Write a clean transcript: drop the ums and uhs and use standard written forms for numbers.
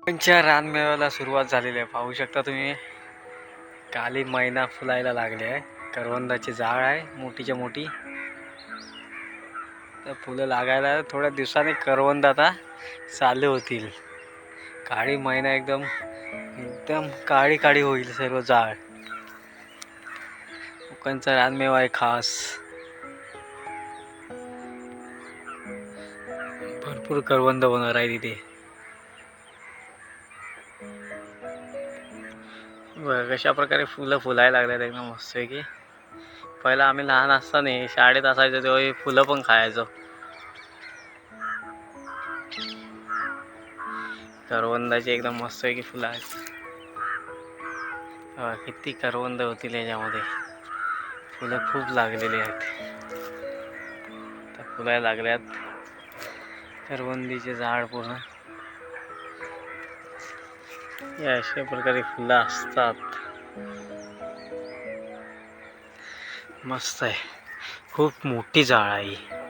त्यांच्या रानमेव्याला सुरुवात झालेली आहे. पाहू शकता तुम्ही, काली मैना फुलायला लागले आहे. करवंदाची जाळ आहे मोठीच्या मोठी. तर फुलं लागायला थोड्या दिवसांनी करवंद आता चालू होतील. काळी मैना एकदम एकदम काळी काळी होईल सर्व जाळ. कोकणचा रानमेवा आहे खास. भरपूर करवंद होणार आहे तिथे. कशा प्रकारे फुलं फुलायला लागल्यात एकदम मस्त आहे की. पहिला आम्ही लहान असताना शाळेत असायचो तेव्हा ही फुलं पण खायचो. करवंदाची एकदम मस्त आहे की फुलं आहेत. किती करवंद होतील याच्यामध्ये. फुलं खूप लागलेली आहेत. तर फुलायला लागल्यात करवंदीचे झाड पूर्ण. या अशा प्रकारे फुलं असतात. मस्त आहे. खूप मोठी जाळ आहे.